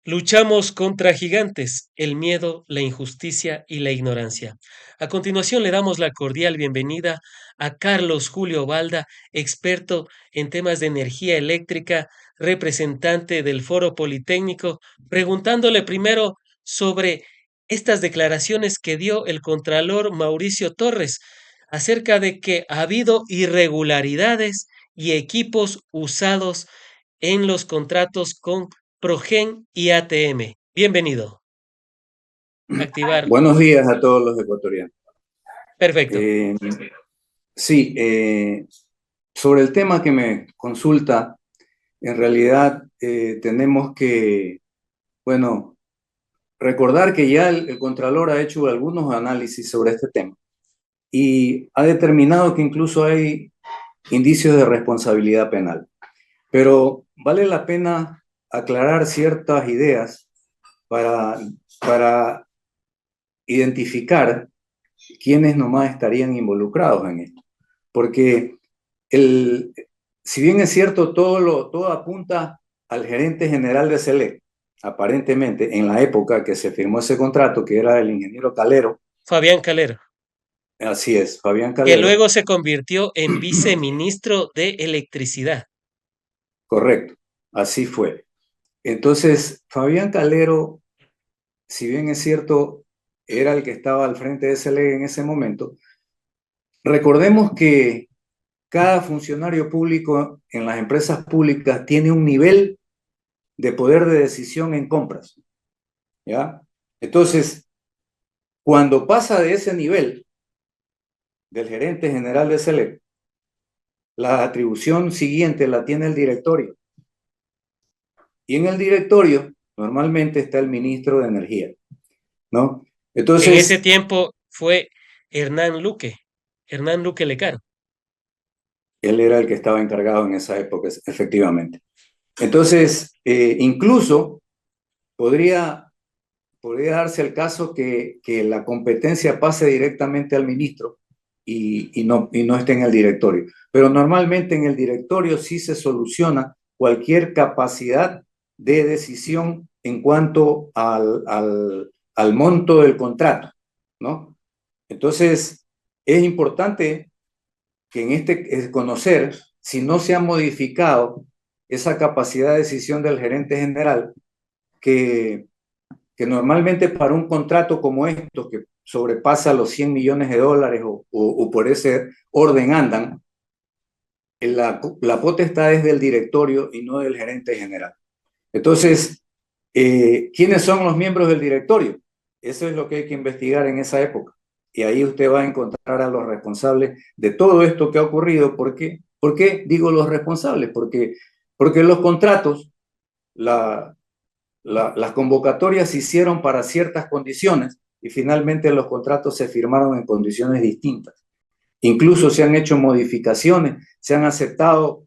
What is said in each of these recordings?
Luchamos contra gigantes, el miedo, la injusticia y la ignorancia. A continuación le damos la cordial bienvenida a Carlos Julio Balda, experto en temas de energía eléctrica, representante del Foro Politécnico, preguntándole primero sobre estas declaraciones que dio el contralor Mauricio Torres acerca de que ha habido irregularidades y equipos usados en los contratos con Progen y ATM. Bienvenido. Activar. Buenos días a todos los ecuatorianos. Perfecto. Eh, sí, sobre el tema que me consulta, en realidad tenemos que, bueno, recordar que ya el Contralor ha hecho algunos análisis sobre este tema y ha determinado que incluso hay indicios de responsabilidad penal. Pero vale la pena aclarar ciertas ideas para, para identificar quiénes nomás estarían involucrados en esto. Porque si bien es cierto, todo apunta al gerente general de Select, aparentemente en la época que se firmó ese contrato, que era el ingeniero Calero, Fabián Calero, así es, Fabián que Calero, luego se convirtió en viceministro de Electricidad. correcto, así fue. Entonces, Fabián Calero, si bien es cierto, era el que estaba al frente de Select en ese momento, recordemos que cada funcionario público en las empresas públicas tiene un nivel de poder de decisión en compras, ¿ya? Entonces, cuando pasa de ese nivel del gerente general de Select, la atribución siguiente la tiene el directorio. Y en el directorio normalmente está el ministro de Energía, ¿no? En ese Entonces, tiempo fue Hernán Luque Lecaro. él era el que estaba encargado en esa época, efectivamente. Entonces, incluso podría darse el caso que la competencia pase directamente al ministro y no esté en el directorio. Pero normalmente en el directorio sí se soluciona cualquier capacidad de decisión en cuanto al monto del contrato, ¿no? Entonces, es importante que en conocer si no se ha modificado esa capacidad de decisión del gerente general, que normalmente para un contrato como esto, que sobrepasa los 100 millones de dólares o por ese orden andan, la potestad es del directorio y no del gerente general. Entonces, ¿quiénes son los miembros del directorio? Eso es lo que hay que investigar en esa época. Y ahí usted va a encontrar a los responsables de todo esto que ha ocurrido. ¿Por qué digo los responsables? Porque los contratos, las convocatorias se hicieron para ciertas condiciones y finalmente los contratos se firmaron en condiciones distintas. Incluso se han hecho modificaciones, se han aceptado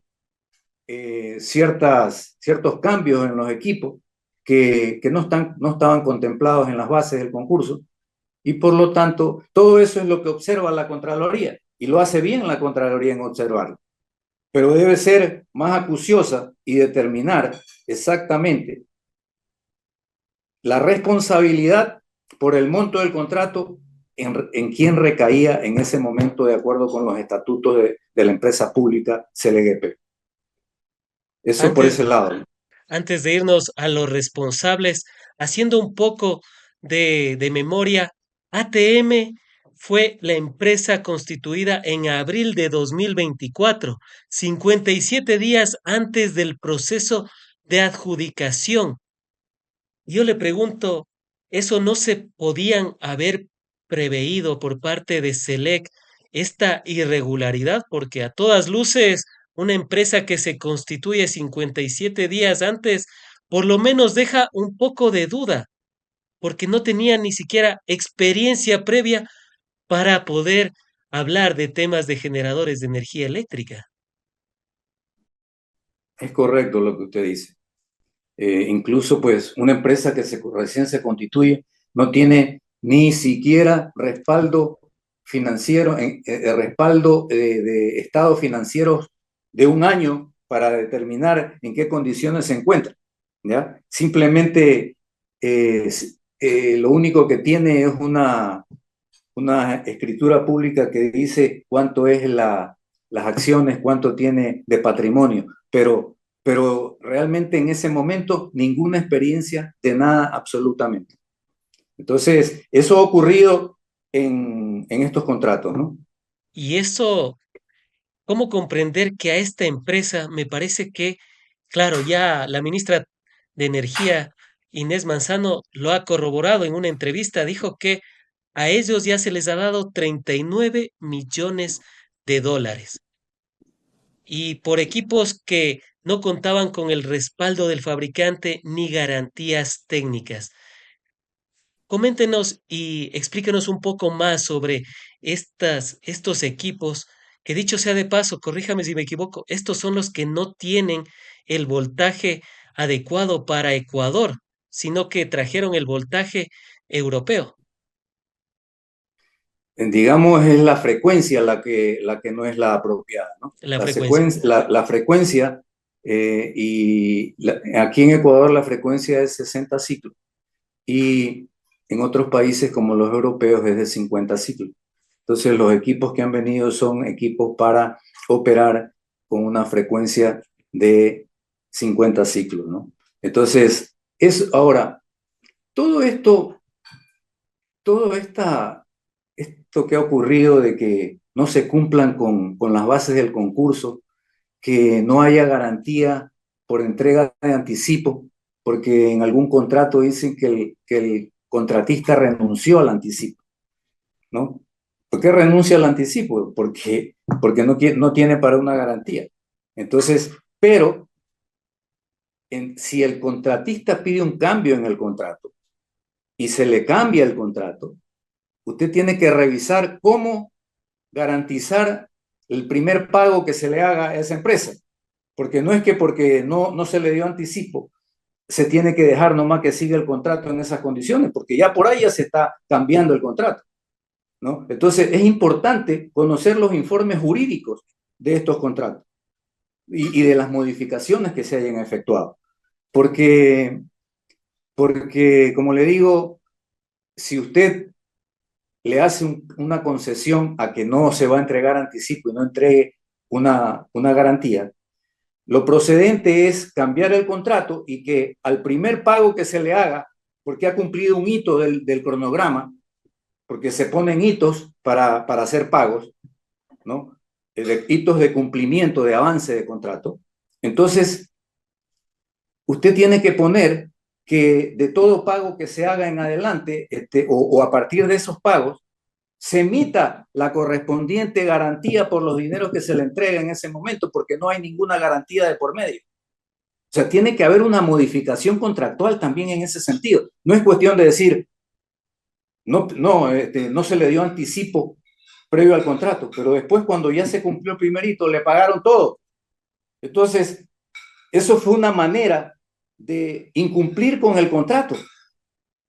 ciertos cambios en los equipos que no estaban contemplados en las bases del concurso y por lo tanto todo eso es lo que observa la Contraloría y lo hace bien la Contraloría en observarlo. Pero debe ser más acuciosa y determinar exactamente la responsabilidad por el monto del contrato en quién recaía en ese momento de acuerdo con los estatutos de la empresa pública CLGP. Eso por ese Antes, lado. antes de irnos a los responsables, haciendo un poco de memoria, ATM fue la empresa constituida en abril de 2024, 57 días antes del proceso de adjudicación. Yo le pregunto, ¿eso no se podían haber preveído por parte de Selec esta irregularidad? Porque a todas luces, una empresa que se constituye 57 días antes, por lo menos deja un poco de duda, porque no tenía ni siquiera experiencia previa para poder hablar de temas de generadores de energía eléctrica. Es correcto lo que usted dice. Incluso, pues, una empresa que recién se constituye no tiene ni siquiera respaldo financiero, respaldo de estados financieros de un año para determinar en qué condiciones se encuentra. ¿ya? Simplemente lo único que tiene es una escritura pública que dice cuánto es las acciones, cuánto tiene de patrimonio, pero realmente en ese momento ninguna experiencia de nada absolutamente. Entonces, eso ha ocurrido en estos contratos, ¿no? Y eso, ¿cómo comprender que a esta empresa me parece que, claro, ya la ministra de Energía, Inés Manzano, lo ha corroborado en una entrevista, dijo que a ellos ya se les ha dado 39 millones de dólares y por equipos que no contaban con el respaldo del fabricante ni garantías técnicas. Coméntenos y explíquenos un poco más sobre estos equipos, que dicho sea de paso, corríjame si me equivoco, estos son los que no tienen el voltaje adecuado para Ecuador, sino que trajeron el voltaje europeo, Digamos, es la frecuencia la que no es la apropiada, ¿no? la La frecuencia. secuencia, la frecuencia, aquí en Ecuador la frecuencia es 60 ciclos y en otros países como los europeos es de 50 ciclos. Entonces los equipos que han venido son equipos para operar con una frecuencia de 50 ciclos, ¿no? Entonces, ahora, todo esto, todo esto que ha ocurrido de que no se cumplan con las bases del concurso, que no haya garantía por entrega de anticipo, porque en algún contrato dicen que el contratista renunció al anticipo, ¿no? ¿Por qué renuncia al anticipo? Porque no tiene para una garantía. Entonces, pero si el contratista pide un cambio en el contrato y se le cambia el contrato, usted tiene que revisar cómo garantizar el primer pago que se le haga a esa empresa. Porque no es que porque no se le dio anticipo, se tiene que dejar nomás que siga el contrato en esas condiciones, porque ya por ahí ya se está cambiando el contrato, ¿no? Entonces es importante conocer los informes jurídicos de estos contratos y de las modificaciones que se hayan efectuado. Porque, porque, como le digo, si usted le hace una concesión a que no se va a entregar anticipo y no entregue una garantía, lo procedente es cambiar el contrato y que al primer pago que se le haga, porque ha cumplido un hito del cronograma, porque se ponen hitos para hacer pagos, ¿no? Hitos de cumplimiento, de avance de contrato. Entonces, usted tiene que poner que de todo pago que se haga en adelante, o a partir de esos pagos, se emita la correspondiente garantía por los dineros que se le entrega en ese momento, porque no hay ninguna garantía de por medio. O sea, tiene que haber una modificación contractual también en ese sentido. No es cuestión de decir, no se le dio anticipo previo al contrato, pero después cuando ya se cumplió el primerito, le pagaron todo. Entonces, eso fue una manera de incumplir con el contrato.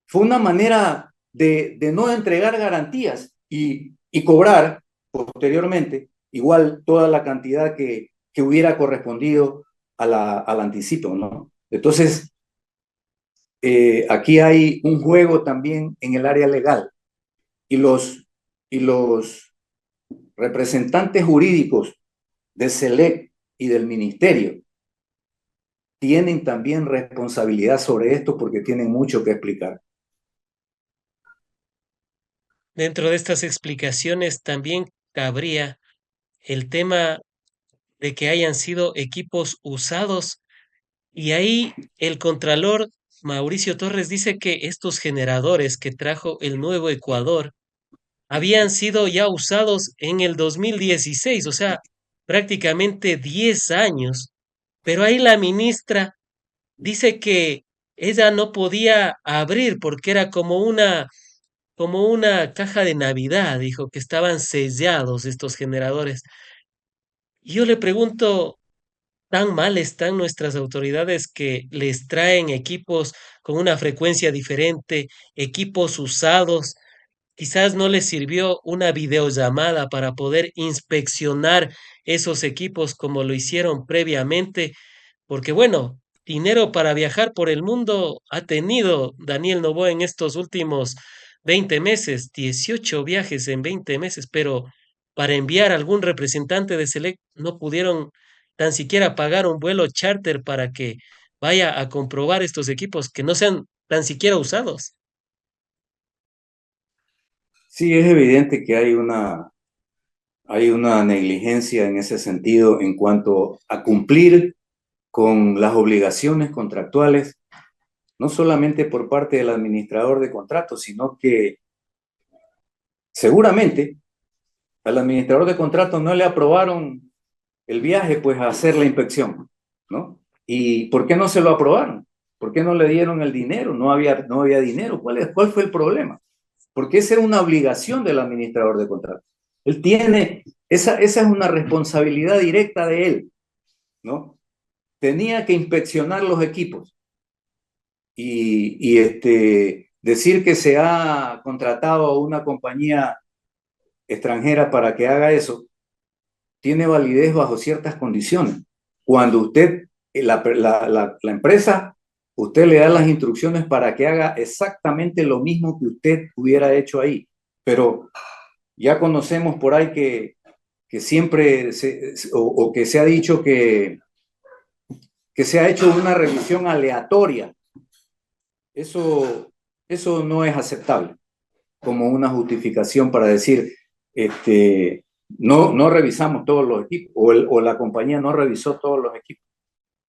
Fue una manera de no entregar garantías y cobrar posteriormente igual toda la cantidad que hubiera correspondido al anticipo, ¿no? Entonces, aquí hay un juego también en el área legal y los representantes jurídicos de SELEC y del ministerio tienen también responsabilidad sobre esto porque tienen mucho que explicar. Dentro de estas explicaciones también cabría el tema de que hayan sido equipos usados y ahí el contralor Mauricio Torres dice que estos generadores que trajo el Nuevo Ecuador habían sido ya usados en el 2016, o sea, prácticamente 10 años. Pero ahí la ministra dice que ella no podía abrir porque era como una caja de Navidad, dijo que estaban sellados estos generadores. Y yo le pregunto, ¿tan mal están nuestras autoridades que les traen equipos con una frecuencia diferente, equipos usados? Quizás no les sirvió una videollamada para poder inspeccionar esos equipos como lo hicieron previamente, porque bueno, dinero para viajar por el mundo ha tenido Daniel Noboa en estos últimos 20 meses, 18 viajes en 20 meses, pero para enviar algún representante de Select no pudieron tan siquiera pagar un vuelo charter para que vaya a comprobar estos equipos que no sean tan siquiera usados. Sí, es evidente que hay una negligencia en ese sentido en cuanto a cumplir con las obligaciones contractuales, no solamente por parte del administrador de contratos, sino que seguramente al administrador de contratos no le aprobaron el viaje pues a hacer la inspección, ¿no? ¿Y por qué no se lo aprobaron? ¿Por qué no le dieron el dinero? No había dinero. ¿Cuál fue el problema? Porque esa era una obligación del administrador de contratos. Él tiene, esa es una responsabilidad directa de él, ¿no? Tenía que inspeccionar los equipos decir que se ha contratado a una compañía extranjera para que haga eso, tiene validez bajo ciertas condiciones. Cuando usted, la empresa, usted le da las instrucciones para que haga exactamente lo mismo que usted hubiera hecho ahí. Pero ya conocemos por ahí que siempre o que se ha dicho que se ha hecho una revisión aleatoria. Eso no es aceptable como una justificación para decir, no revisamos todos los equipos o la compañía no revisó todos los equipos.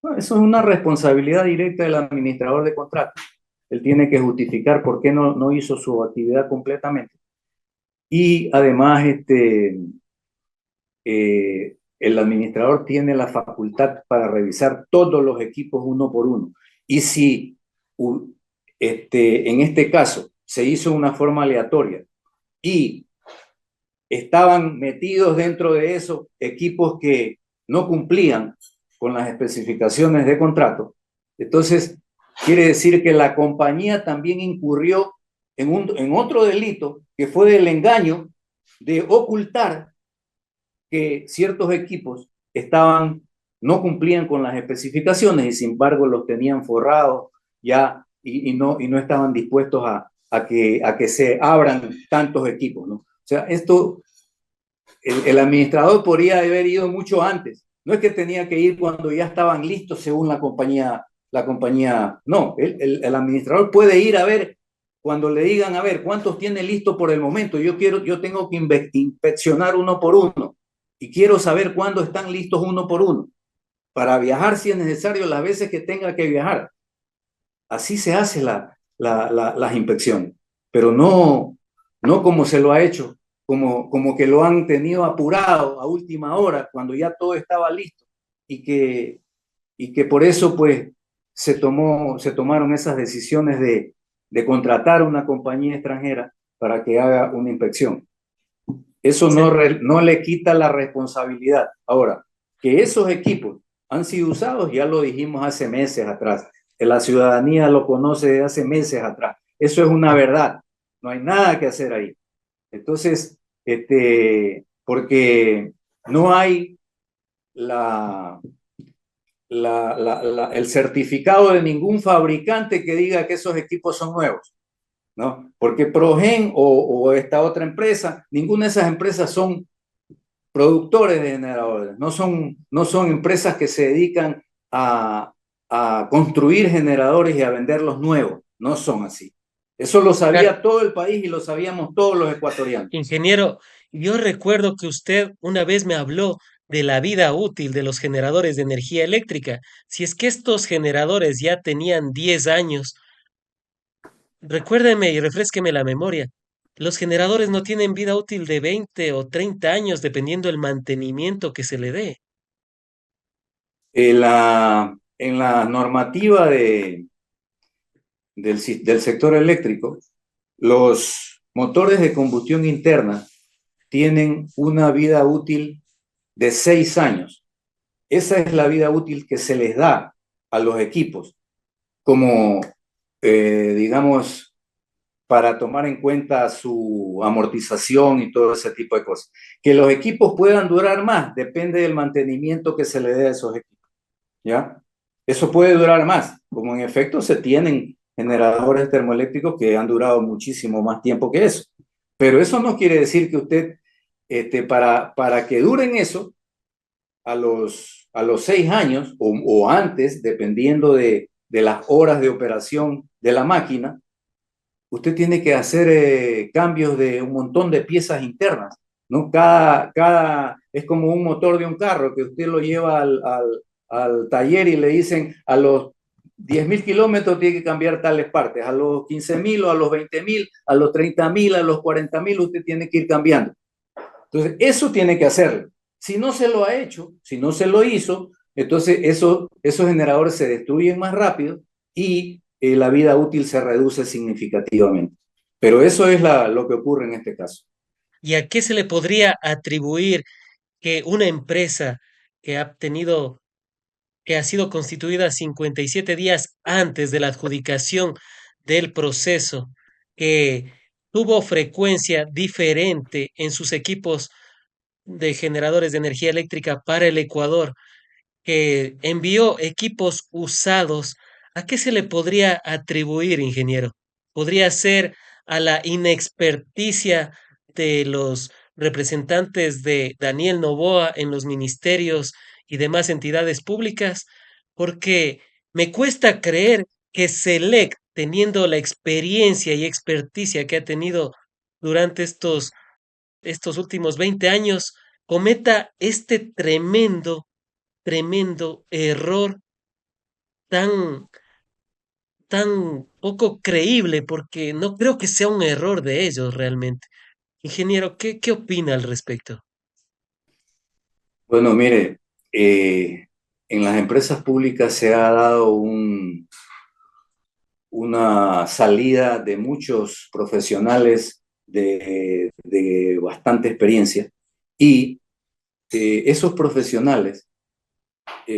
No, eso es una responsabilidad directa del administrador de contratos. Él tiene que justificar por qué no hizo su actividad completamente. Y además, el administrador tiene la facultad para revisar todos los equipos uno por uno. Y si en este caso se hizo una forma aleatoria y estaban metidos dentro de esos equipos que no cumplían con las especificaciones de contrato, entonces quiere decir que la compañía también incurrió en otro delito que fue el engaño de ocultar que ciertos equipos no cumplían con las especificaciones y sin embargo los tenían forrados ya y no estaban dispuestos a que se abran tantos equipos, ¿no? O sea, el administrador podría haber ido mucho antes. No es que tenía que ir cuando ya estaban listos según la compañía. No, el administrador puede ir a ver cuando le digan, a ver, ¿cuántos tiene listo por el momento? Yo tengo que inspeccionar uno por uno y quiero saber cuándo están listos uno por uno para viajar si es necesario las veces que tenga que viajar. Así se hace las inspecciones, pero no como se lo ha hecho, como que lo han tenido apurado a última hora, cuando ya todo estaba listo, y que por eso pues se tomaron esas decisiones de contratar a una compañía extranjera para que haga una inspección. Eso Sí. no le quita la responsabilidad. Ahora, que esos equipos han sido usados, ya lo dijimos hace meses atrás. La ciudadanía lo conoce desde hace meses atrás. Eso es una verdad. No hay nada que hacer ahí. Entonces, porque no hay el certificado de ningún fabricante que diga que esos equipos son nuevos, ¿no? Porque Progen o esta otra empresa, ninguna de esas empresas son productores de generadores, no son empresas que se dedican a construir generadores y a venderlos nuevos, no son así. Eso lo Claro, sabía todo el país y lo sabíamos todos los ecuatorianos. ingeniero, yo recuerdo que usted una vez me habló de la vida útil de los generadores de energía eléctrica. Si es que estos generadores ya tenían 10 años, recuérdeme y refrésqueme la memoria. Los generadores no tienen vida útil de 20 o 30 años dependiendo del mantenimiento que se le dé. En la normativa del sector eléctrico, los motores de combustión interna tienen una vida útil de 6 años. Esa es la vida útil que se les da a los equipos como, digamos, para tomar en cuenta su amortización y todo ese tipo de cosas. Que los equipos puedan durar más depende del mantenimiento que se le dé a esos equipos, ¿ya? Eso puede durar más, como en efecto se tienen generadores termoeléctricos que han durado muchísimo más tiempo que eso. Pero eso no quiere decir que usted, para que duren eso, a los 6 años o antes, dependiendo de las horas de operación de la máquina, usted tiene que hacer cambios de un montón de piezas internas, ¿no? Es como un motor de un carro que usted lo lleva al taller y le dicen a los 10.000 kilómetros tiene que cambiar tales partes, a los 15.000 o a los 20.000, a los 30.000, a los 40.000 usted tiene que ir cambiando. Entonces, eso tiene que hacerlo. Si no se lo ha hecho, si no se lo hizo, entonces esos generadores se destruyen más rápido y la vida útil se reduce significativamente. Pero eso es lo que ocurre en este caso. ¿Y a qué se le podría atribuir que una empresa que ha tenido, que ha sido constituida 57 días antes de la adjudicación del proceso, que tuvo frecuencia diferente en sus equipos de generadores de energía eléctrica para el Ecuador, que envió equipos usados, ¿a qué se le podría atribuir, ingeniero? ¿Podría ser a la inexperticia de los representantes de Daniel Noboa en los ministerios y demás entidades públicas? Porque me cuesta creer que SELEC, teniendo la experiencia y experticia que ha tenido durante estos últimos 20 años, cometa este tremendo error tan, tan poco creíble, porque no creo que sea un error de ellos realmente. Ingeniero, ¿qué opina al respecto? Bueno, mire, en las empresas públicas se ha dado una salida de muchos profesionales de bastante experiencia y esos profesionales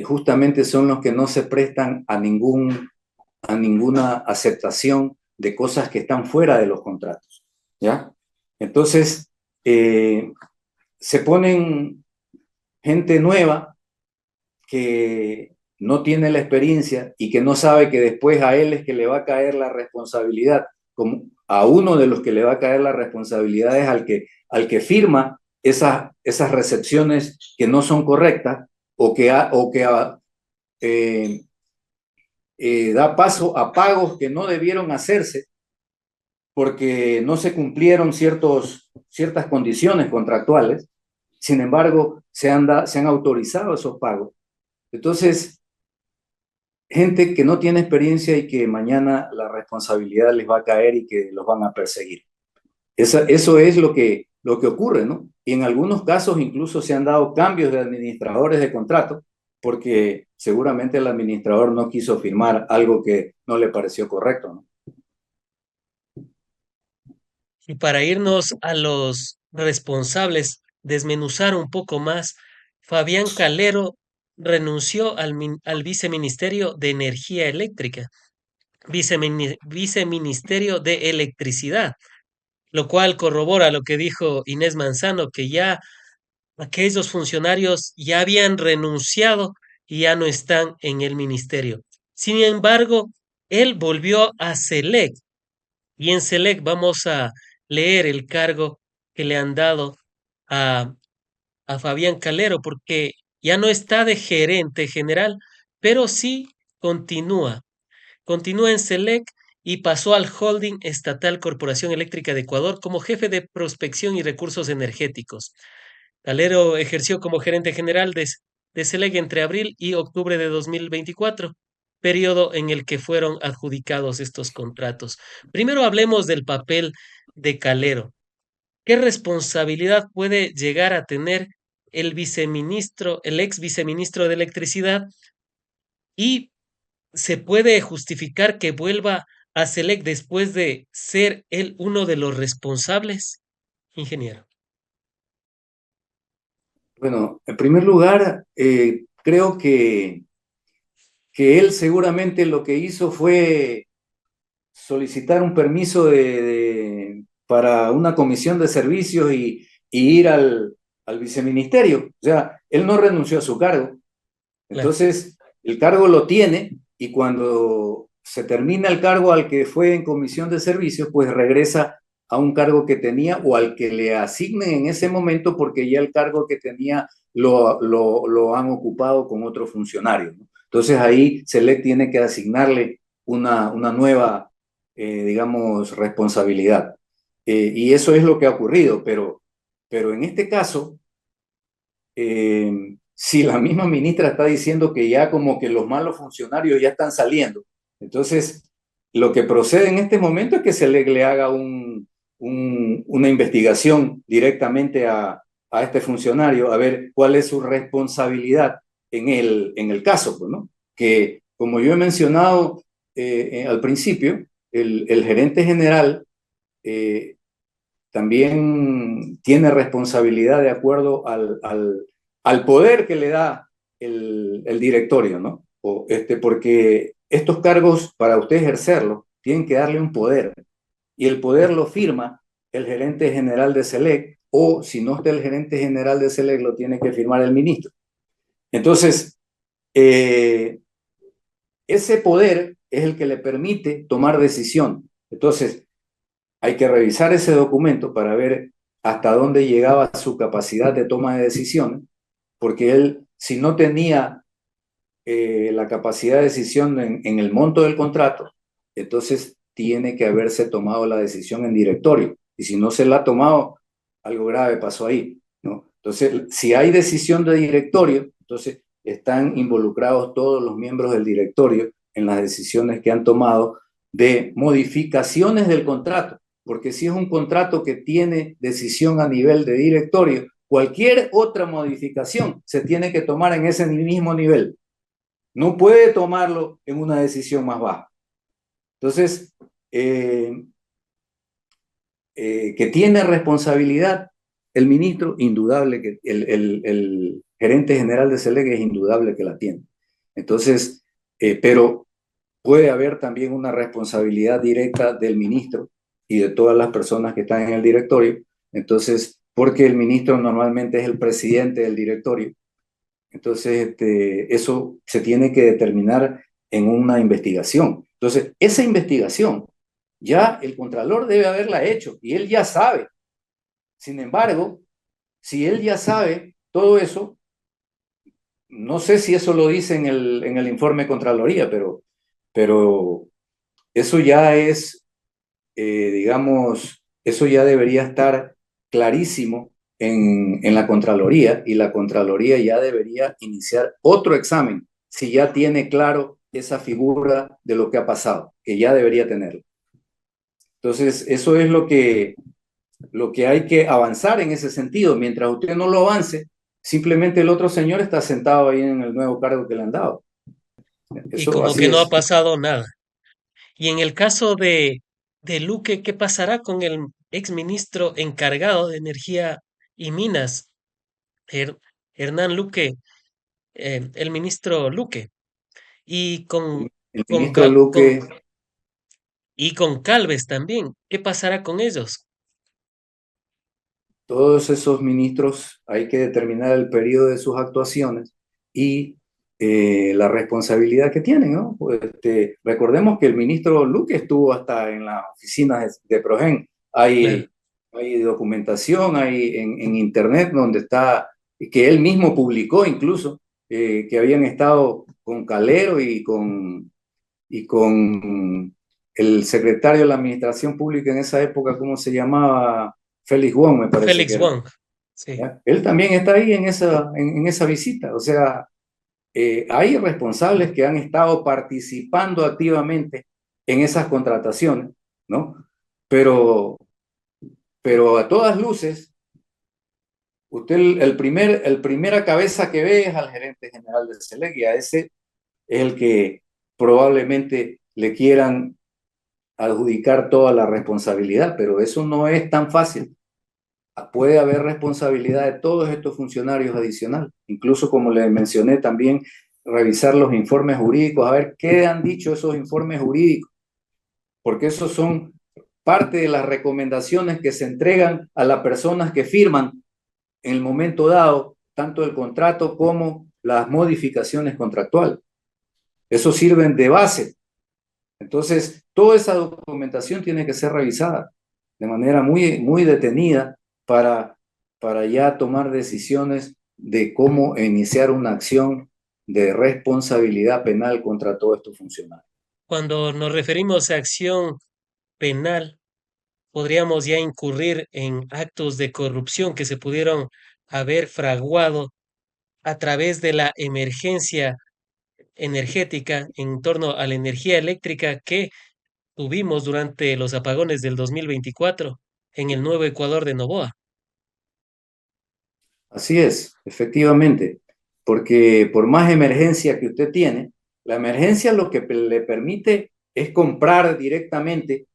justamente son los que no se prestan a ninguna aceptación de cosas que están fuera de los contratos, ¿ya? Entonces, se ponen gente nueva que no tiene la experiencia y que no sabe que después a él es que le va a caer la responsabilidad, como a uno de los que le va a caer la responsabilidad es al que firma esas recepciones que no son correctas o que eh, da paso a pagos que no debieron hacerse porque no se cumplieron ciertas condiciones contractuales. Sin embargo, se han autorizado esos pagos. Entonces, gente que no tiene experiencia y que mañana la responsabilidad les va a caer y que los van a perseguir. Eso es lo que ocurre, ¿no? Y en algunos casos incluso se han dado cambios de administradores de contrato porque seguramente el administrador no quiso firmar algo que no le pareció correcto, ¿no? Y para irnos a los responsables, desmenuzar un poco más, Fabián Calero renunció al viceministerio de Energía Eléctrica, viceministerio de Electricidad, lo cual corrobora lo que dijo Inés Manzano, que ya aquellos funcionarios ya habían renunciado y ya no están en el ministerio. Sin embargo, él volvió a SELEC y en SELEC vamos a leer el cargo que le han dado a, a Fabián Calero, porque ya no está de gerente general, pero sí continúa. Continúa en SELEC y pasó al Holding Estatal Corporación Eléctrica de Ecuador como jefe de prospección y recursos energéticos. Calero ejerció como gerente general de SELEC entre abril y octubre de 2024, periodo en el que fueron adjudicados estos contratos. Primero hablemos del papel de Calero. ¿Qué responsabilidad puede llegar a tener el viceministro, el ex viceministro de Electricidad? ¿Y se puede justificar que vuelva a SELEC después de ser él uno de los responsables, ingeniero? Bueno, en primer lugar, creo que él seguramente lo que hizo fue solicitar un permiso para una comisión de servicios y ir al viceministerio. O sea, él no renunció a su cargo. Claro. Entonces, el cargo lo tiene y cuando se termina el cargo al que fue en comisión de servicios, pues regresa a un cargo que tenía o al que le asignen en ese momento porque ya el cargo que tenía lo han ocupado con otro funcionario, ¿no? Entonces ahí SELEC tiene que asignarle una nueva, digamos, responsabilidad. Y eso es lo que ha ocurrido, pero en este caso, si la misma ministra está diciendo que ya como que los malos funcionarios ya están saliendo, entonces lo que procede en este momento es que se le haga una investigación directamente a este funcionario, a ver cuál es su responsabilidad en el caso, pues, ¿no? Que como yo he mencionado al principio, el gerente general también tiene responsabilidad de acuerdo al poder que le da el directorio, ¿no? Porque estos cargos, para usted ejercerlos, tienen que darle un poder, y el poder lo firma el gerente general de SELEC, o si no está el gerente general de SELEC, lo tiene que firmar el ministro. Entonces, ese poder es el que le permite tomar decisión. Entonces, hay que revisar ese documento para ver hasta dónde llegaba su capacidad de toma de decisiones, porque él, si no tenía la capacidad de decisión en el monto del contrato, entonces tiene que haberse tomado la decisión en directorio. Y si no se la ha tomado, algo grave pasó ahí, ¿no? Entonces, si hay decisión de directorio, entonces están involucrados todos los miembros del directorio en las decisiones que han tomado de modificaciones del contrato, porque si es un contrato que tiene decisión a nivel de directorio, cualquier otra modificación se tiene que tomar en ese mismo nivel. No puede tomarlo en una decisión más baja. Entonces, que tiene responsabilidad el ministro, indudable que el gerente general de SELEC es indudable que la tiene. Entonces, pero puede haber también una responsabilidad directa del ministro y de todas las personas que están en el directorio. Entonces, porque el ministro normalmente es el presidente del directorio. Entonces, eso se tiene que determinar en una investigación. Entonces, esa investigación ya el contralor debe haberla hecho y él ya sabe. Sin embargo, si él ya sabe todo eso, no sé si eso lo dice en el informe de Contraloría, pero eso ya es, digamos, eso ya debería estar clarísimo en la Contraloría, y la Contraloría ya debería iniciar otro examen si ya tiene claro esa figura de lo que ha pasado, que ya debería tenerlo. Entonces, eso es lo que hay que avanzar en ese sentido. Mientras usted no lo avance, simplemente el otro señor está sentado ahí en el nuevo cargo que le han dado. Y Eso como así que no ha es. pasado nada. Y en el caso de Luque, ¿qué pasará con el exministro encargado de Energía y Minas, Her- Hernán Luque, el ministro Luque? Y El con, ministro Cal- con, Luque, y con Calves también, ¿qué pasará con ellos? todos esos ministros hay que determinar el periodo de sus actuaciones y la responsabilidad que tienen, ¿no? Pues, recordemos que el ministro Luque estuvo hasta en las oficinas de Progen. Claro. Hay documentación, hay en internet donde está, que él mismo publicó incluso, que habían estado con Calero y con el secretario de la Administración Pública en esa época, ¿cómo se llamaba? Félix Wong, me parece que Félix era. Wong, sí. ¿Ya? Él también está ahí en esa visita. O sea, hay responsables que han estado participando activamente en esas contrataciones, ¿no? Pero, pero a todas luces, usted el primera cabeza que ve es al gerente general del SELEC, y a ese es el que probablemente le quieran adjudicar toda la responsabilidad, pero eso no es tan fácil. Puede haber responsabilidad de todos estos funcionarios adicionales, incluso como les mencioné también, revisar los informes jurídicos, a ver qué han dicho esos informes jurídicos, porque esos son parte de las recomendaciones que se entregan a las personas que firman en el momento dado, tanto el contrato como las modificaciones contractuales. Eso sirve de base. Entonces, toda esa documentación tiene que ser revisada de manera muy, muy detenida para, para ya tomar decisiones de cómo iniciar una acción de responsabilidad penal contra todos estos funcionarios. Cuando nos referimos a acción penal, podríamos ya incurrir en actos de corrupción que se pudieron haber fraguado a través de la emergencia energética en torno a la energía eléctrica que tuvimos durante los apagones del 2024 en el Nuevo Ecuador de Novoa. Así es, efectivamente, porque por más emergencia que usted tiene, la emergencia lo que le permite es comprar directamente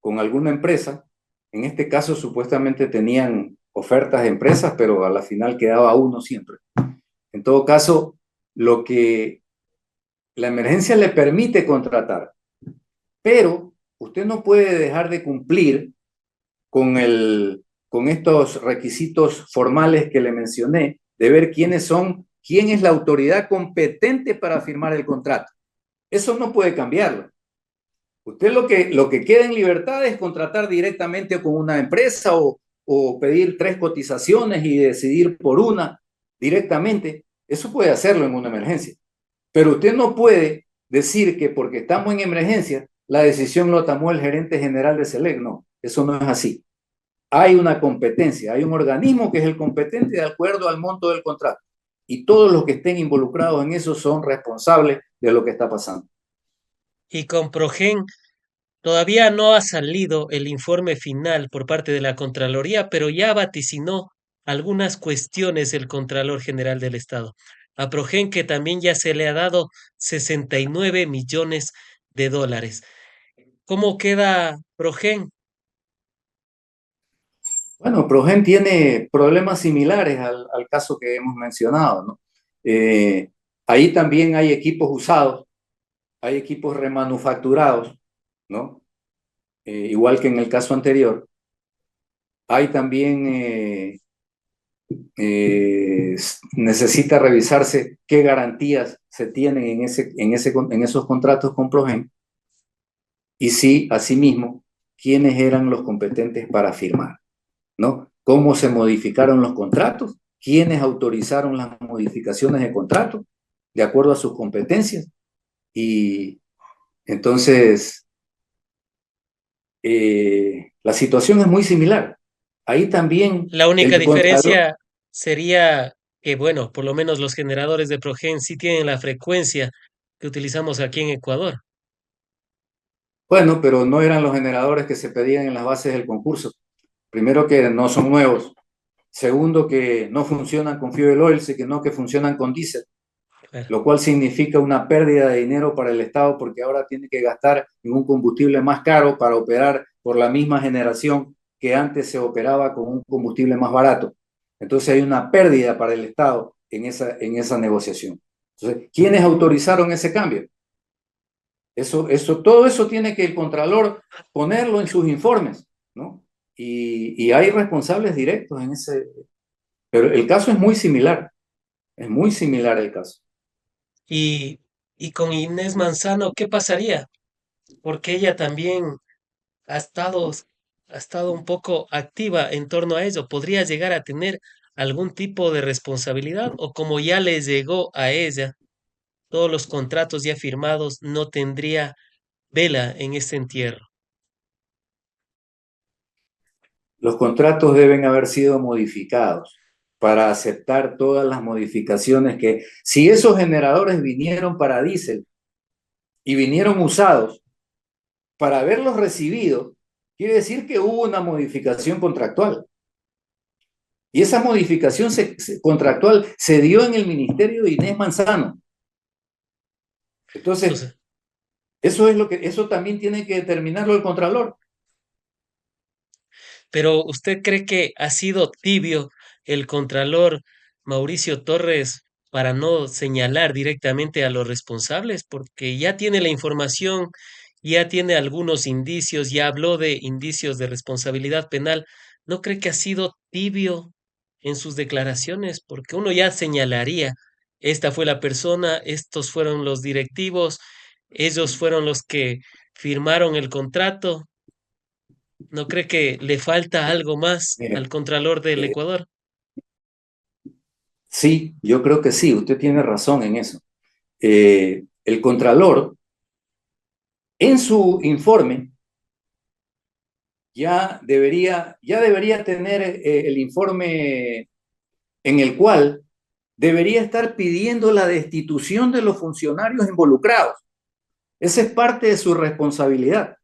con alguna empresa. En este caso, supuestamente tenían ofertas de empresas, pero a la final quedaba uno siempre. En todo caso, lo que la emergencia le permite contratar, pero usted no puede dejar de cumplir con estos requisitos formales que le mencioné, de ver quién es la autoridad competente para firmar el contrato. Eso no puede cambiarlo. Usted lo que queda en libertad es contratar directamente con una empresa o pedir 3 cotizaciones y decidir por una directamente. Eso puede hacerlo en una emergencia. Pero usted no puede decir que porque estamos en emergencia, la decisión lo tomó el gerente general de SELEC. No, eso no es así. Hay una competencia, hay un organismo que es el competente de acuerdo al monto del contrato. Y todos los que estén involucrados en eso son responsables de lo que está pasando. Y con Progen todavía no ha salido el informe final por parte de la Contraloría, pero ya vaticinó algunas cuestiones el Contralor General del Estado. A Progen que también ya se le ha dado 69 millones de dólares. ¿Cómo queda Progen? Bueno, Progen tiene problemas similares al caso que hemos mencionado, ¿no? Eh, Ahí también hay equipos usados, hay equipos remanufacturados, ¿no? Igual que en el caso anterior. Hay también, necesita revisarse qué garantías se tienen en esos contratos con Progen y sí, asimismo, quiénes eran los competentes para firmar, ¿no? ¿Cómo se modificaron los contratos? ¿Quiénes autorizaron las modificaciones de contrato de acuerdo a sus competencias? Y entonces, la situación es muy similar. Ahí también La única el Contralor, diferencia sería que, bueno, por lo menos los generadores de Progen sí tienen la frecuencia que utilizamos aquí en Ecuador. bueno, pero no eran los generadores que se pedían en las bases del concurso. Primero que no son nuevos. Segundo que no funcionan con fuel oil, sino que funcionan con diésel, Claro. lo cual significa una pérdida de dinero para el Estado porque ahora tiene que gastar en un combustible más caro para operar por la misma generación que antes se operaba con un combustible más barato. Entonces hay una pérdida para el Estado en esa negociación. Entonces, ¿quiénes autorizaron ese cambio? Todo eso tiene que el Contralor ponerlo en sus informes, ¿no? Y hay responsables directos en ese, pero el caso es muy similar el caso. Y, y con Inés Manzano, ¿qué pasaría? Porque ella también ha estado, ha estado un poco activa en torno a ello. ¿Podría llegar a tener algún tipo de responsabilidad? O como ya le llegó a ella todos los contratos ya firmados, no tendría vela en ese entierro. Los contratos deben haber sido modificados para aceptar todas las modificaciones que, si esos generadores vinieron para diésel y vinieron usados para haberlos recibido, quiere decir que hubo una modificación contractual. Y esa modificación contractual se dio en el ministerio de Inés Manzano. Entonces, Entonces, eso también tiene que determinarlo el Contralor. pero ¿usted cree que ha sido tibio el contralor Mauricio Torres para no señalar directamente a los responsables? Porque ya tiene la información, ya tiene algunos indicios, ya habló de indicios de responsabilidad penal. ¿No cree que ha sido tibio en sus declaraciones? Porque uno ya señalaría esta fue la persona, estos fueron los directivos, ellos fueron los que firmaron el contrato. ¿No cree que le falta algo más al Mire, Contralor del eh, Ecuador? sí, yo creo que sí, usted tiene razón en eso. El Contralor, en su informe, ya debería tener el informe en el cual debería estar pidiendo la destitución de los funcionarios involucrados. Esa es parte de su responsabilidad,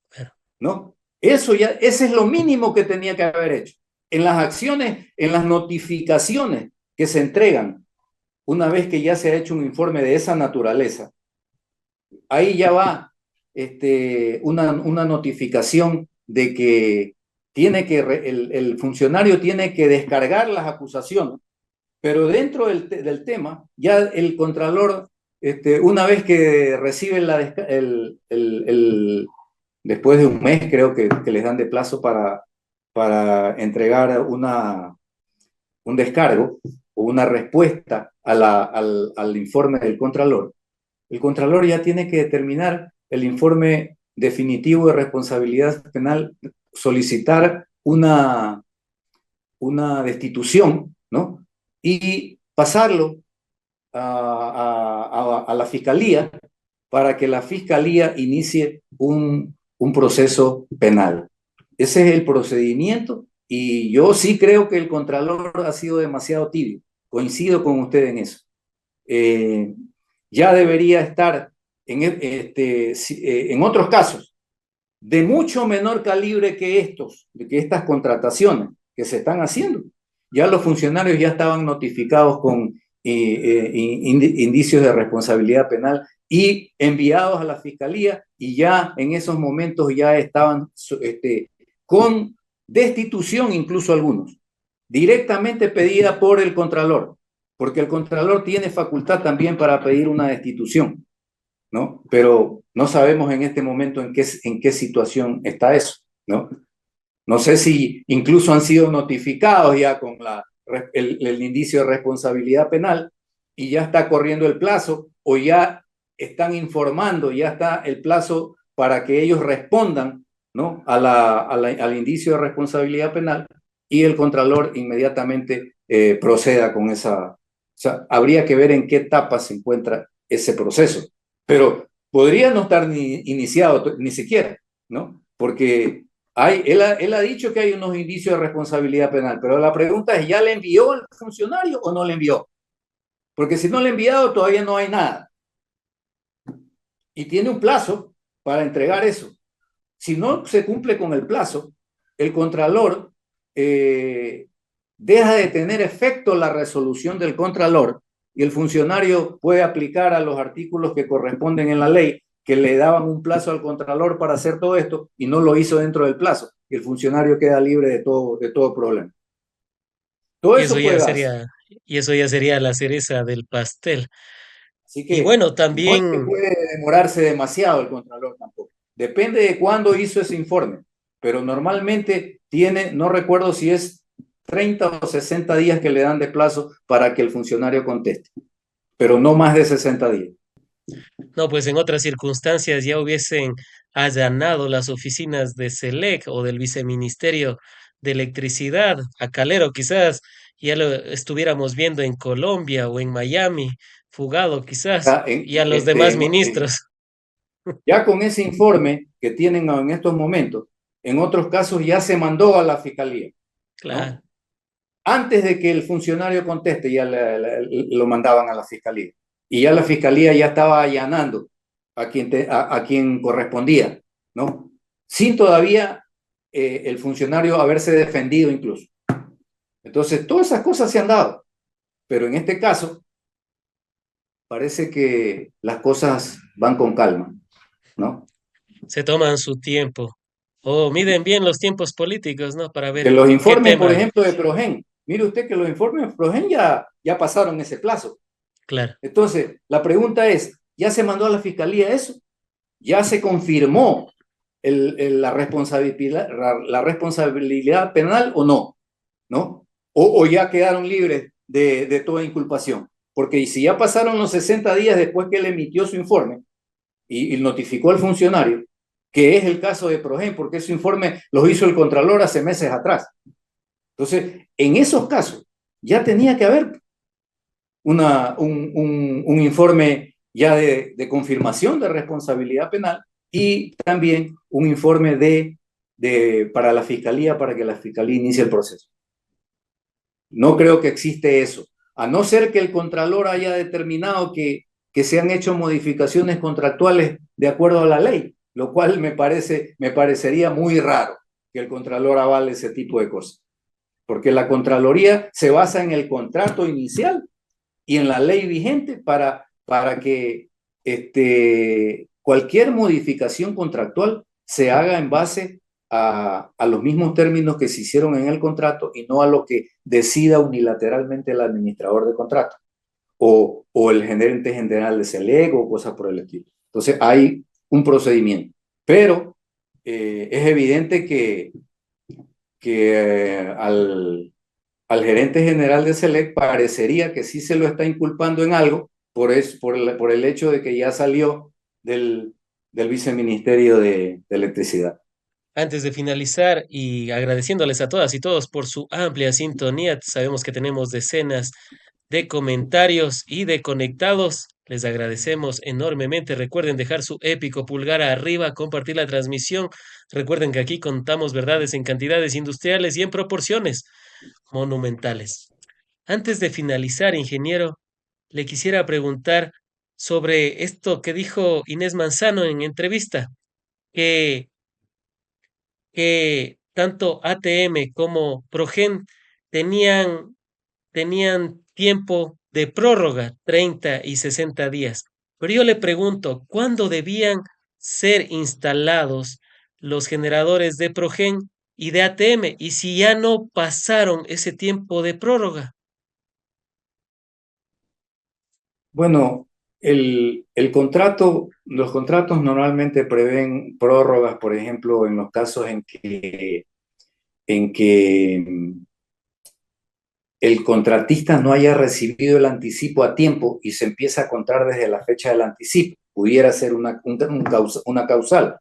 Claro. ¿no? Ese es lo mínimo que tenía que haber hecho. En las acciones, en las notificaciones que se entregan una vez que ya se ha hecho un informe de esa naturaleza, ahí ya va una notificación de que el funcionario tiene que descargar las acusaciones, pero dentro del tema, ya el Contralor, una vez que recibe después de un mes, creo que les dan de plazo para entregar un descargo o una respuesta al informe del Contralor, el Contralor ya tiene que determinar el informe definitivo de responsabilidad penal, solicitar una destitución, ¿no? Y pasarlo a la fiscalía para que la fiscalía inicie un proceso penal. Ese es el procedimiento y yo sí creo que el Contralor ha sido demasiado tibio. Coincido con usted en eso. Eh, ya debería estar en otros casos de mucho menor calibre que estas contrataciones que se están haciendo. Ya los funcionarios ya estaban notificados con indicios de responsabilidad penal y enviados a la fiscalía y ya en esos momentos ya estaban con destitución incluso algunos, directamente pedida por el Contralor, porque el Contralor tiene facultad también para pedir una destitución, ¿no? Pero no sabemos en este momento en qué situación está eso, ¿no? No sé si incluso han sido notificados ya con el indicio de responsabilidad penal y ya está corriendo el plazo o ya están informando, ya está el plazo para que ellos respondan, ¿no? Al indicio de responsabilidad penal y el Contralor inmediatamente proceda con esa. O sea, habría que ver en qué etapa se encuentra ese proceso. Pero podría no estar iniciado ni siquiera, ¿no? Porque él ha dicho que hay unos indicios de responsabilidad penal, pero la pregunta es, ¿ya le envió al funcionario o no le envió? Porque si no le ha enviado, todavía no hay nada. Y tiene un plazo para entregar eso. Si no se cumple con el plazo, el Contralor deja de tener efecto la resolución del Contralor y el funcionario puede aplicar a los artículos que corresponden en la ley que le daban un plazo al Contralor para hacer todo esto y no lo hizo dentro del plazo. Y el funcionario queda libre de todo problema. Todo Y eso puede darse. eso ya sería la cereza del pastel. Así Y que bueno, no es que también, puede demorarse demasiado el Contralor tampoco. Depende de cuándo hizo ese informe, pero normalmente tiene, no recuerdo si es 30 o 60 días que le dan de plazo para que el funcionario conteste, pero no más de 60 días. no, pues en otras circunstancias ya hubiesen allanado las oficinas de SELEC o del Viceministerio de Electricidad a Calero, quizás ya lo estuviéramos viendo en Colombia o en Miami, fugado quizás, Ya, y a los demás ministros. ya con ese informe que tienen en estos momentos, en otros casos ya se mandó a la fiscalía, Claro. ¿no? Antes de que el funcionario conteste, ya lo mandaban a la fiscalía. Y ya la fiscalía ya estaba allanando a quien correspondía, ¿no? Sin todavía el funcionario haberse defendido incluso. Entonces, todas esas cosas se han dado. Pero en este caso, parece que las cosas van con calma, ¿no? Se toman su tiempo o miden bien los tiempos políticos, ¿no? Para Que ver los qué informes, por tema. ejemplo, de Progen, mire usted que los informes de Progen ya pasaron ese plazo. Claro. Entonces, la pregunta es, ¿ya se mandó a la fiscalía eso? ¿Ya se confirmó la responsabilidad penal o no? ¿No? O ya quedaron libres de toda inculpación. porque si ya pasaron los 60 días después que él emitió su informe y notificó al funcionario, que es el caso de Progen, porque ese informe lo hizo el Contralor hace meses atrás. Entonces, en esos casos, ya tenía que haber un informe ya de confirmación de responsabilidad penal y también un informe para la Fiscalía, para que la Fiscalía inicie el proceso. No creo que existe eso, a no ser que el Contralor haya determinado que se han hecho modificaciones contractuales de acuerdo a la ley, lo cual me parecería muy raro que el Contralor avale ese tipo de cosas, porque la Contraloría se basa en el contrato inicial y en la ley vigente para que cualquier modificación contractual se haga en base a los mismos términos que se hicieron en el contrato y no a lo que decida unilateralmente el administrador de contrato o el gerente general de SELEC o cosas por el estilo. Entonces hay un procedimiento, pero es evidente que al gerente general de SELEC parecería que sí se lo está inculpando en algo por el hecho de que ya salió del viceministerio de electricidad. Antes de finalizar y agradeciéndoles a todas y todos por su amplia sintonía, sabemos que tenemos decenas de comentarios y de conectados. Les agradecemos enormemente. Recuerden dejar su épico pulgar arriba, compartir la transmisión. Recuerden que aquí contamos verdades en cantidades industriales y en proporciones monumentales. Antes de finalizar, ingeniero, le quisiera preguntar sobre esto que dijo Inés Manzano en entrevista, que tanto ATM como Progen tenían, tenían tiempo de prórroga, 30 y 60 días. Pero yo le pregunto, ¿cuándo debían ser instalados los generadores de Progen y de ATM? Y si ya no pasaron ese tiempo de prórroga. Bueno, los contratos normalmente prevén prórrogas, por ejemplo, en los casos en que el contratista no haya recibido el anticipo a tiempo y se empieza a contar desde la fecha del anticipo. Pudiera ser una causal,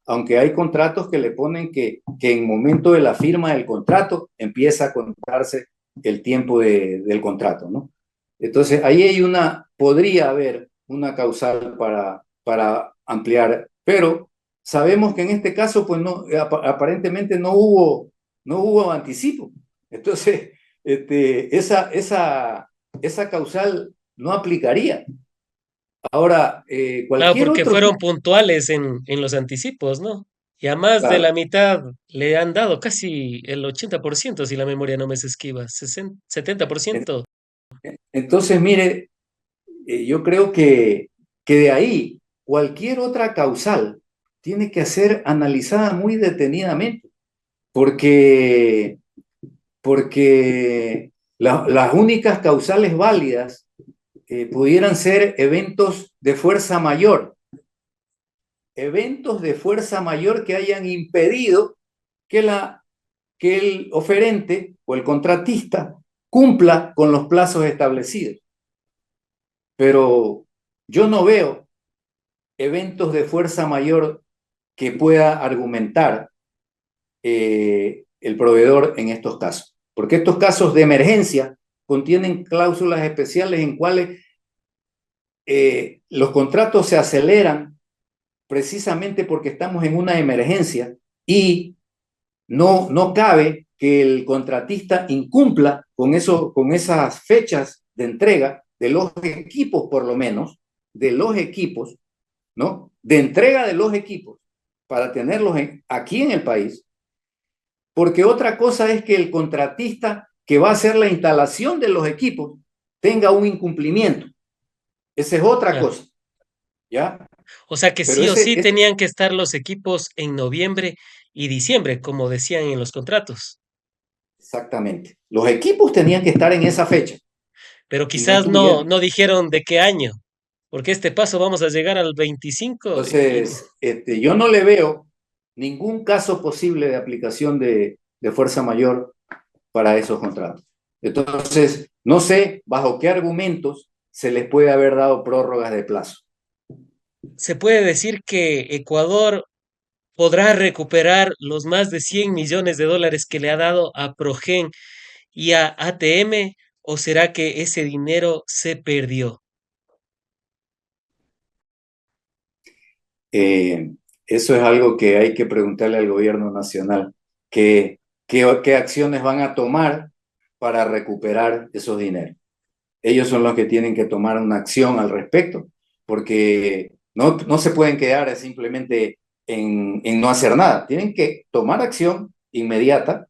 aunque hay contratos que le ponen que en momento de la firma del contrato empieza a contarse el tiempo del contrato, ¿no? Entonces, podría haber una causal para ampliar, pero sabemos que en este caso, pues no, aparentemente no hubo anticipo. Entonces, esa causal no aplicaría. Ahora, Claro, cualquier porque otro fueron tipo, puntuales en los anticipos, ¿no? Y a más de la claro. mitad le han dado casi el 80%, si la memoria no me es esquiva, 70%. Entonces, mire, yo creo que de ahí cualquier otra causal tiene que ser analizada muy detenidamente, porque, porque las únicas causales válidas pudieran ser eventos de fuerza mayor que hayan impedido que el oferente o el contratista cumpla con los plazos establecidos. Pero yo no veo eventos de fuerza mayor que pueda argumentar el proveedor en estos casos, porque estos casos de emergencia contienen cláusulas especiales en cuales los contratos se aceleran precisamente porque estamos en una emergencia y no cabe que el contratista incumpla con esas fechas de entrega de los equipos, por lo menos, de los equipos, ¿no? De entrega de los equipos para tenerlos aquí en el país, porque otra cosa es que el contratista que va a hacer la instalación de los equipos tenga un incumplimiento. Esa es otra Claro. cosa, ¿ya? O sea que Pero sí o sí tenían que estar los equipos en noviembre y diciembre, como decían en los contratos. exactamente. Los equipos tenían que estar en esa fecha Pero y no quizás tuvieron. no dijeron de qué año, porque este paso vamos a llegar al 25 y no. Entonces, yo no le veo ningún caso posible de aplicación de fuerza mayor para esos contratos. Entonces, no sé bajo qué argumentos se les puede haber dado prórrogas de plazo. Se puede decir que Ecuador podrá recuperar los más de 100 millones de dólares que le ha dado a Progen y a ATM, o será que ese dinero se perdió. Eh, Eso es algo que hay que preguntarle al gobierno nacional, qué acciones van a tomar para recuperar esos dineros. Ellos son los que tienen que tomar una acción al respecto, porque no se pueden quedar simplemente en no hacer nada. Tienen que tomar acción inmediata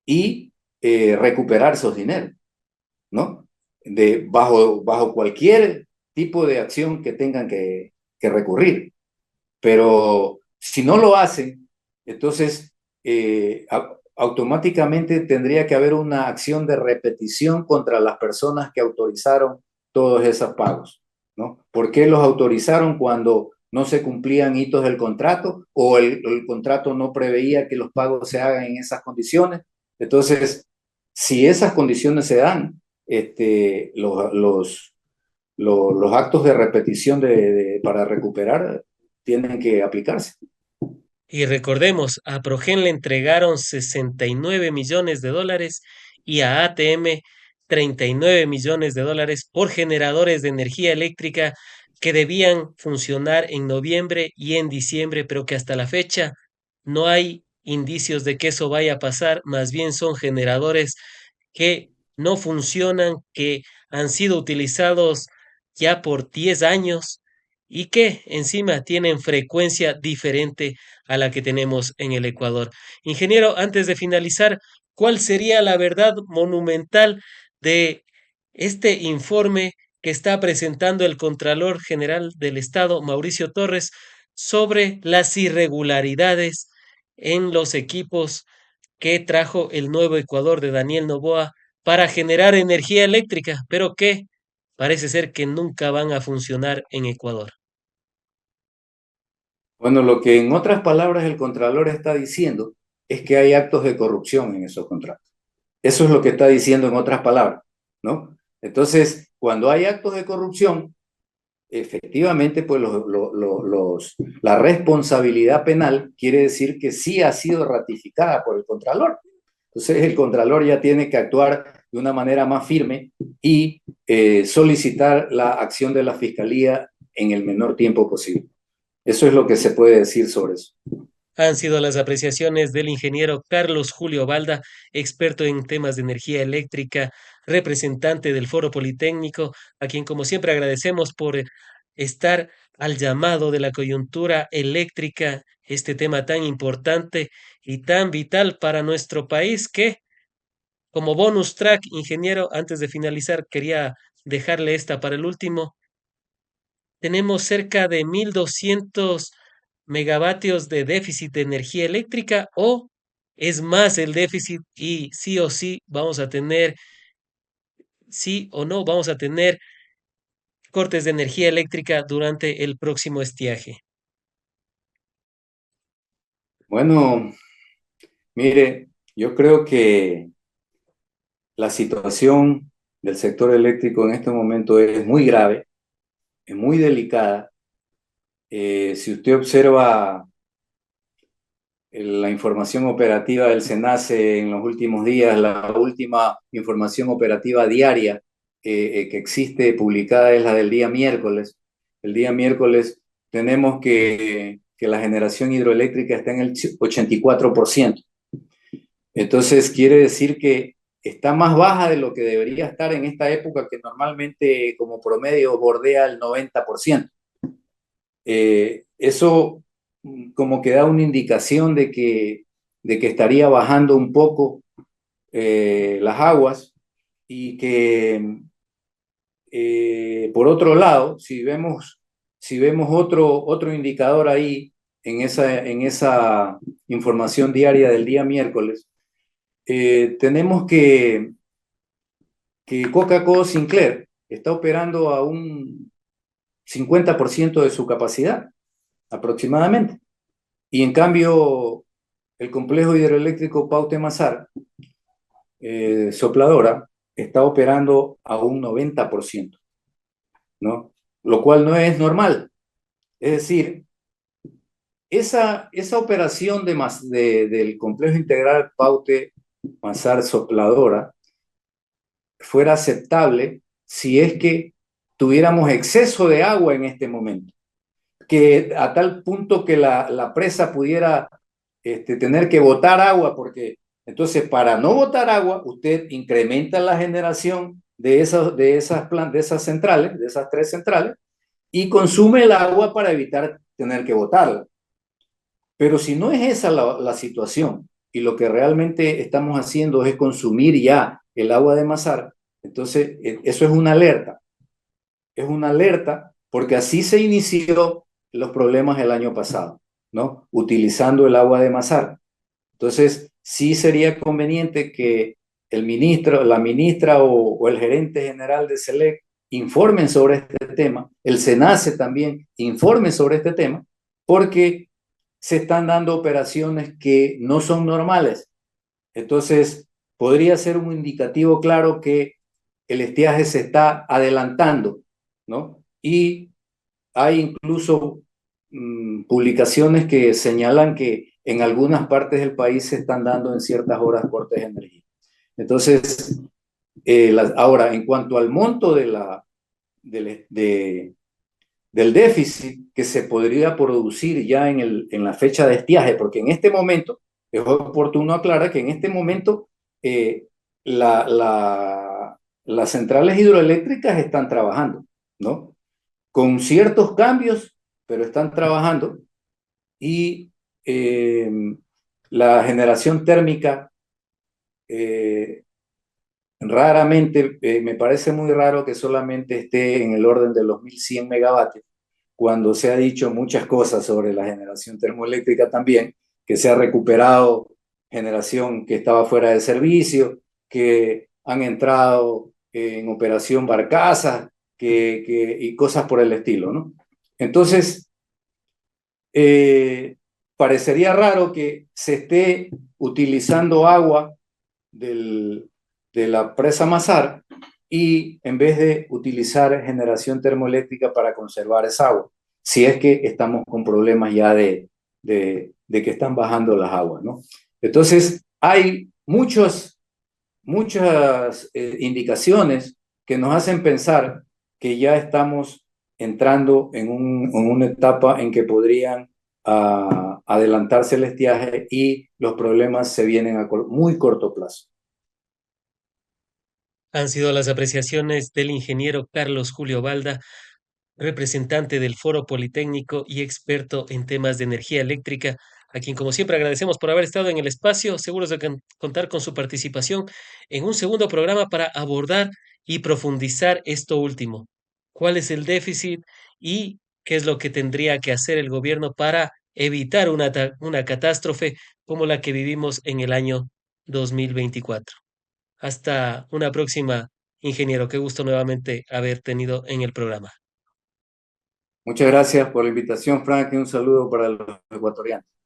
y recuperar esos dineros, ¿no? Bajo cualquier tipo de acción que tengan que recurrir. Pero si no lo hacen, entonces automáticamente tendría que haber una acción de repetición contra las personas que autorizaron todos esos pagos, ¿no? ¿Por qué los autorizaron cuando no se cumplían hitos del contrato o el contrato no preveía que los pagos se hagan en esas condiciones? Entonces, si esas condiciones se dan, los actos de repetición para recuperar tienen que aplicarse. Y recordemos, a Progen le entregaron 69 millones de dólares y a ATM 39 millones de dólares por generadores de energía eléctrica que debían funcionar en noviembre y en diciembre, pero que hasta la fecha no hay indicios de que eso vaya a pasar, más bien son generadores que no funcionan, que han sido utilizados ya por 10 años y que encima tienen frecuencia diferente a la que tenemos en el Ecuador. Ingeniero, antes de finalizar, ¿cuál sería la verdad monumental de este informe que está presentando el Contralor General del Estado, Mauricio Torres, sobre las irregularidades en los equipos que trajo el nuevo Ecuador de Daniel Noboa para generar energía eléctrica, pero que parece ser que nunca van a funcionar en Ecuador? Bueno, lo que en otras palabras el Contralor está diciendo es que hay actos de corrupción en esos contratos. Eso es lo que está diciendo en otras palabras, ¿no? Entonces, cuando hay actos de corrupción, efectivamente, pues la responsabilidad penal quiere decir que sí ha sido ratificada por el Contralor. Entonces, el Contralor ya tiene que actuar de una manera más firme y solicitar la acción de la Fiscalía en el menor tiempo posible. Eso es lo que se puede decir sobre eso. Han sido las apreciaciones del ingeniero Carlos Julio Balda, experto en temas de energía eléctrica, representante del Foro Politécnico, a quien como siempre agradecemos por estar al llamado de la coyuntura eléctrica, este tema tan importante y tan vital para nuestro país que, como bonus track, ingeniero, antes de finalizar, quería dejarle esta para el último. Tenemos cerca de 1.200 megavatios de déficit de energía eléctrica o es más el déficit y sí o sí vamos a tener, sí o no, vamos a tener cortes de energía eléctrica durante el próximo estiaje. Bueno, mire, yo creo que la situación del sector eléctrico en este momento es muy grave, es muy delicada. Si usted observa la información operativa del SENACE en los últimos días, la última información operativa diaria que existe publicada es la del día miércoles. El día miércoles tenemos que la generación hidroeléctrica está en el 84%. Entonces quiere decir que está más baja de lo que debería estar en esta época que normalmente como promedio bordea el 90%. Eso como que da una indicación de que estaría bajando un poco las aguas y que por otro lado, si vemos otro indicador ahí en esa información diaria del día miércoles, tenemos que Coca-Cola Sinclair está operando a un 50% de su capacidad aproximadamente. Y en cambio, el complejo hidroeléctrico Paute-Mazar, Sopladora, está operando a un 90%. ¿no? Lo cual no es normal. Es decir, esa operación del complejo integral Paute-Mazar-Sopladora fuera aceptable si es que tuviéramos exceso de agua en este momento, que a tal punto que la presa pudiera tener que botar agua, porque entonces para no botar agua, usted incrementa la generación de esas centrales, de esas tres centrales, y consume el agua para evitar tener que botarla. Pero si no es esa la situación y lo que realmente estamos haciendo es consumir ya el agua de Mazar, entonces eso es una alerta porque así se inició los problemas el año pasado, ¿no? Utilizando el agua de Mazar. Entonces, sí sería conveniente que el ministro, la ministra o el gerente general de SELEC informen sobre este tema, el SENACE también informe sobre este tema, porque se están dando operaciones que no son normales. Entonces, podría ser un indicativo claro que el estiaje se está adelantando, ¿no? Y hay incluso publicaciones que señalan que en algunas partes del país se están dando en ciertas horas cortes de energía. Entonces, ahora, en cuanto al monto del déficit que se podría producir ya en la fecha de estiaje, porque en este momento, es oportuno aclarar que en este momento eh, la, la, las centrales hidroeléctricas están trabajando, ¿no? Con ciertos cambios, pero están trabajando y eh, la generación térmica eh, raramente, me parece muy raro que solamente esté en el orden de los 1100 megavatios, cuando se ha dicho muchas cosas sobre la generación termoeléctrica también, que se ha recuperado generación que estaba fuera de servicio, que han entrado en operación barcazas y cosas por el estilo, ¿no? Entonces, eh, parecería raro que se esté utilizando agua del, de la presa Mazar y en vez de utilizar generación termoeléctrica para conservar esa agua, si es que estamos con problemas ya de que están bajando las aguas, ¿no? Entonces, hay muchas indicaciones que nos hacen pensar que ya estamos entrando en una etapa en que podrían adelantarse el estiaje y los problemas se vienen a muy corto plazo. Han sido las apreciaciones del ingeniero Carlos Julio Balda, representante del Foro Politécnico y experto en temas de energía eléctrica, a quien como siempre agradecemos por haber estado en el espacio, seguros de contar con su participación en un segundo programa para abordar y profundizar esto último. ¿Cuál es el déficit y qué es lo que tendría que hacer el gobierno para evitar una catástrofe como la que vivimos en el año 2024? Hasta una próxima, ingeniero. Qué gusto nuevamente haber tenido en el programa. Muchas gracias por la invitación, Frank, y un saludo para los ecuatorianos.